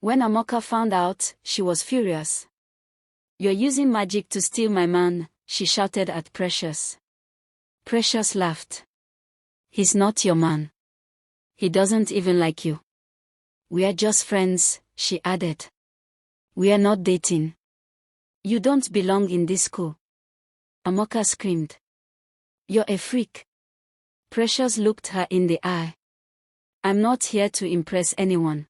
When Amoka found out, she was furious. "You're using magic to steal my man," she shouted at Precious. Precious laughed. "He's not your man. He doesn't even like you. We are just friends," she added. "We are not dating. You don't belong in this school." Amoka screamed. "You're a freak." Precious looked her in the eye. "I'm not here to impress anyone.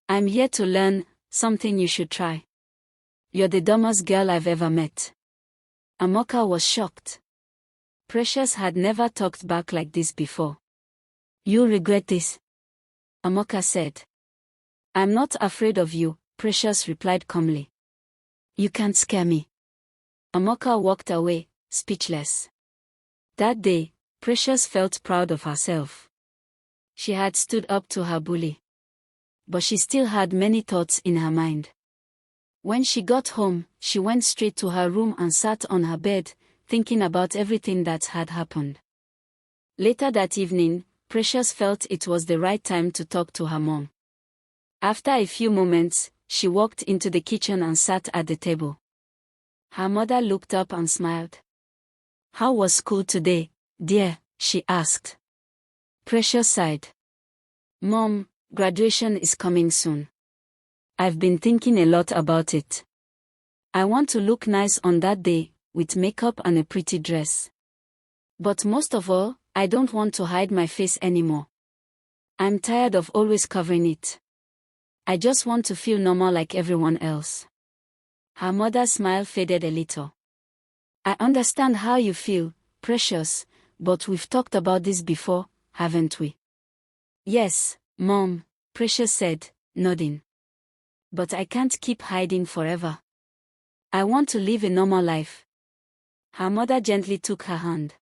I'm here to learn something you should try. You're the dumbest girl I've ever met." Amoka was shocked. Precious had never talked back like this before. "You'll regret this," Amoka said. "I'm not afraid of you," Precious replied calmly. "You can't scare me." Amoka walked away, speechless. That day, Precious felt proud of herself. She had stood up to her bully. But she still had many thoughts in her mind. When she got home, she went straight to her room and sat on her bed, thinking about everything that had happened. Later that evening, Precious felt it was the right time to talk to her mom. After a few moments, she walked into the kitchen and sat at the table. Her mother looked up and smiled. "How was school today, dear?" she asked. Precious sighed. "Mom, graduation is coming soon. I've been thinking a lot about it. I want to look nice on that day, with makeup and a pretty dress. But most of all, I don't want to hide my face anymore. I'm tired of always covering it. I just want to feel normal like everyone else." Her mother's smile faded a little. "I understand how you feel, Precious, but we've talked about this before, haven't we?" "Yes, Mom," Precious said, nodding. "But I can't keep hiding forever. I want to live a normal life." Her mother gently took her hand.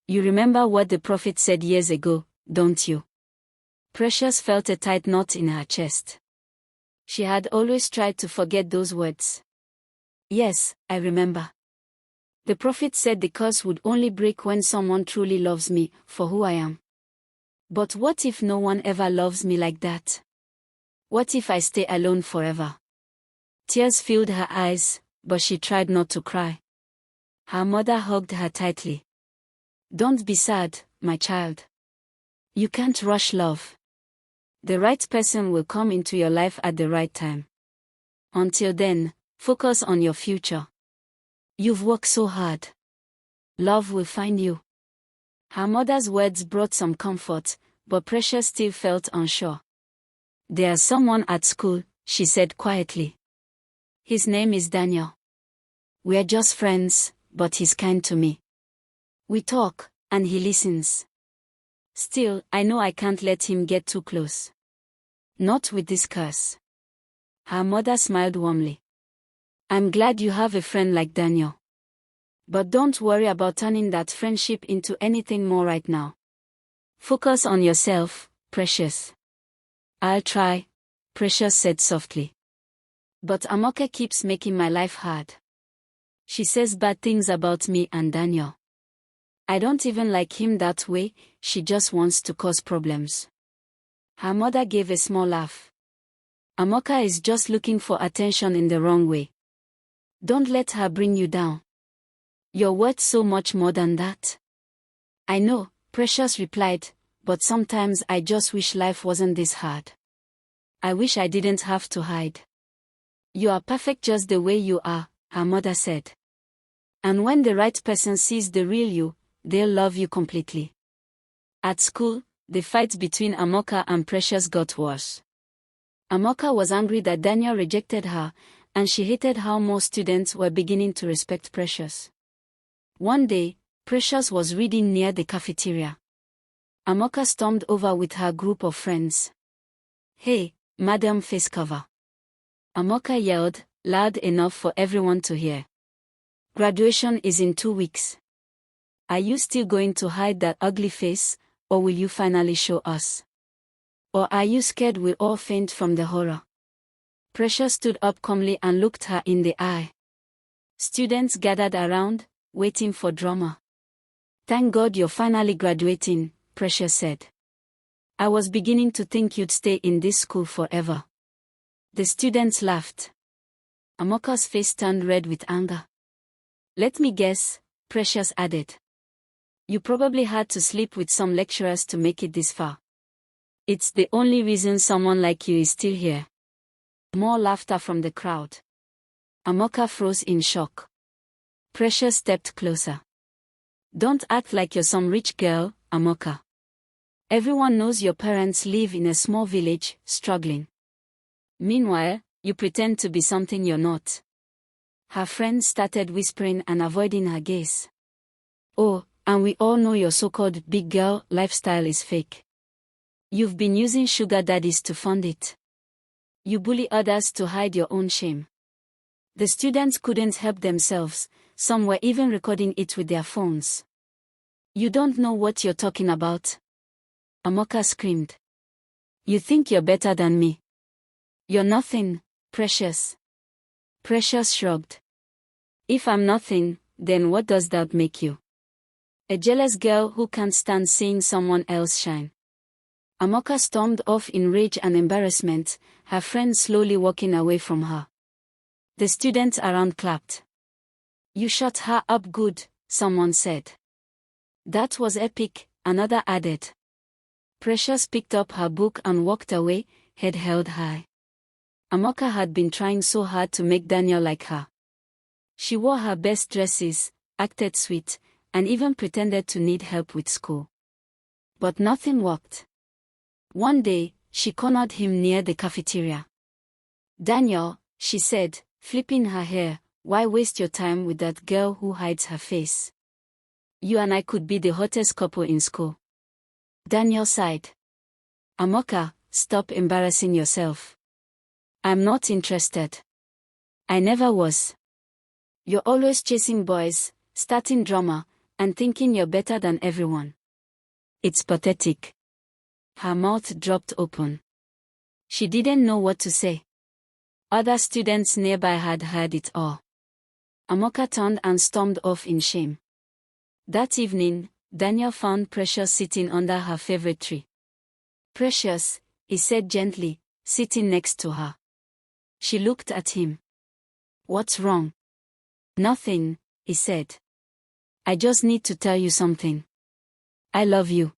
"You remember what the Prophet said years ago, don't you?" Precious felt a tight knot in her chest. She had always tried to forget those words. "Yes, I remember. The Prophet said the curse would only break when someone truly loves me, for who I am. But what if no one ever loves me like that? What if I stay alone forever?" Tears filled her eyes, but she tried not to cry. Her mother hugged her tightly. "Don't be sad, my child. You can't rush love. The right person will come into your life at the right time. Until then, focus on your future. You've worked so hard. Love will find you." Her mother's words brought some comfort, but Precious still felt unsure. "There's someone at school," she said quietly. "His name is Daniel. We're just friends, but he's kind to me. We talk, and he listens. Still, I know I can't let him get too close. Not with this curse." Her mother smiled warmly. "I'm glad you have a friend like Daniel. But don't worry about turning that friendship into anything more right now. Focus on yourself, Precious." "I'll try," Precious said softly. "But Amoka keeps making my life hard. She says bad things about me and Daniel. I don't even like him that way, she just wants to cause problems." Her mother gave a small laugh. "Amoka is just looking for attention in the wrong way. Don't let her bring you down. You're worth so much more than that." "I know," Precious replied, "but sometimes I just wish life wasn't this hard. I wish I didn't have to hide." "You are perfect just the way you are," her mother said. "And when the right person sees the real you, they'll love you completely." At school, the fight between Amoka and Precious got worse. Amoka was angry that Daniel rejected her, and she hated how more students were beginning to respect Precious. One day, Precious was reading near the cafeteria. Amoka stormed over with her group of friends. "Hey, Madam Facecover!" Amoka yelled, loud enough for everyone to hear. "Graduation is in 2 weeks. Are you still going to hide that ugly face, or will you finally show us? Or are you scared we'll all faint from the horror?" Precious stood up calmly and looked her in the eye. Students gathered around, waiting for drama. "Thank God you're finally graduating," Precious said. "I was beginning to think you'd stay in this school forever." The students laughed. Amoka's face turned red with anger. Let me guess, Precious added. You probably had to sleep with some lecturers to make it this far. It's the only reason someone like you is still here. More laughter from the crowd. Amoka froze in shock. Precious stepped closer. Don't act like you're some rich girl, Amoka. Everyone knows your parents live in a small village, struggling. Meanwhile, you pretend to be something you're not. Her friends started whispering and avoiding her gaze. Oh, and we all know your so-called big girl lifestyle is fake. You've been using sugar daddies to fund it. You bully others to hide your own shame. The students couldn't help themselves, some were even recording it with their phones. You don't know what you're talking about. Amoka screamed. You think you're better than me? You're nothing, Precious. Precious shrugged. If I'm nothing, then what does that make you? A jealous girl who can't stand seeing someone else shine. Amoka stormed off in rage and embarrassment, her friends slowly walking away from her. The students around clapped. You shut her up good, someone said. That was epic, another added. Precious picked up her book and walked away, head held high. Amoka had been trying so hard to make Daniel like her. She wore her best dresses, acted sweet, and even pretended to need help with school. But nothing worked. One day, she cornered him near the cafeteria. Daniel, she said, flipping her hair, why waste your time with that girl who hides her face? You and I could be the hottest couple in school. Daniel sighed. Amoka, stop embarrassing yourself. I'm not interested. I never was. You're always chasing boys, starting drama, and thinking you're better than everyone. It's pathetic. Her mouth dropped open. She didn't know what to say. Other students nearby had heard it all. Amoka turned and stormed off in shame. That evening, Daniel found Precious sitting under her favorite tree. Precious, he said gently, sitting next to her. She looked at him. What's wrong? Nothing, he said. I just need to tell you something. I love you.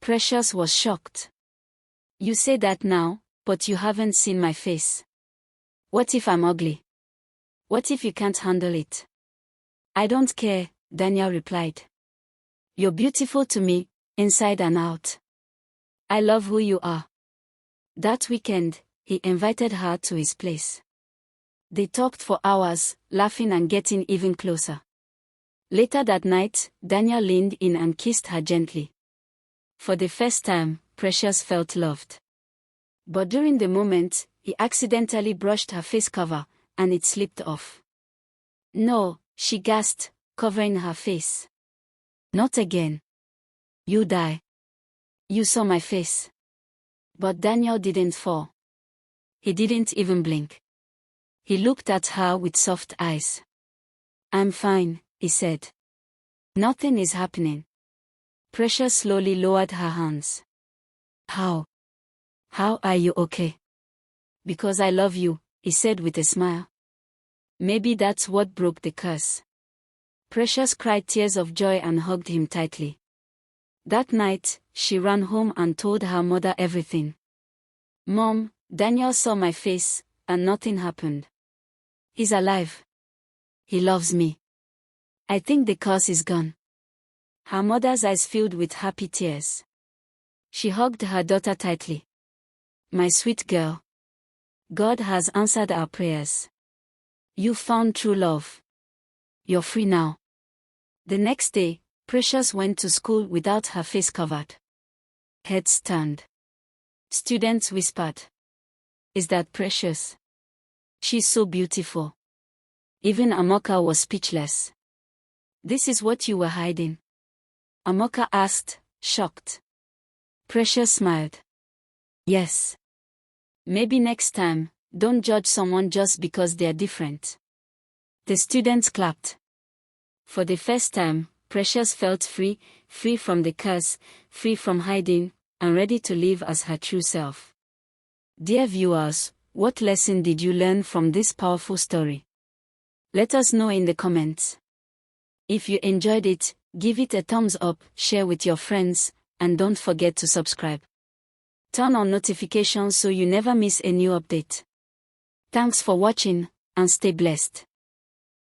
Precious was shocked. You say that now, but you haven't seen my face. What if I'm ugly? What if you can't handle it? I don't care, Daniel replied. You're beautiful to me, inside and out. I love who you are. That weekend, he invited her to his place. They talked for hours, laughing and getting even closer. Later that night, Daniel leaned in and kissed her gently. For the first time, Precious felt loved. But during the moment, he accidentally brushed her face cover, and it slipped off. No, she gasped, covering her face. Not again. You die. You saw my face. But Daniel didn't fall. He didn't even blink. He looked at her with soft eyes. I'm fine, he said. Nothing is happening. Precious slowly lowered her hands. How? How are you okay? Because I love you, he said with a smile. Maybe that's what broke the curse. Precious cried tears of joy and hugged him tightly. That night, she ran home and told her mother everything. Mom, Daniel saw my face, and nothing happened. He's alive. He loves me. I think the curse is gone. Her mother's eyes filled with happy tears. She hugged her daughter tightly. My sweet girl. God has answered our prayers. You found true love. You're free now. The next day, Precious went to school without her face covered. Heads turned. Students whispered. Is that Precious? She's so beautiful. Even Amoka was speechless. This is what you were hiding? Amoka asked, shocked. Precious smiled. Yes. Maybe next time, don't judge someone just because they're different. The students clapped. For the first time, Precious felt free from the curse, free from hiding, and ready to live as her true self. Dear viewers, What lesson did you learn from this powerful story? Let us know in the comments. If you enjoyed it, give it a thumbs up, share with your friends, and don't forget to subscribe. Turn on notifications so you never miss a new update. Thanks for watching, and stay blessed.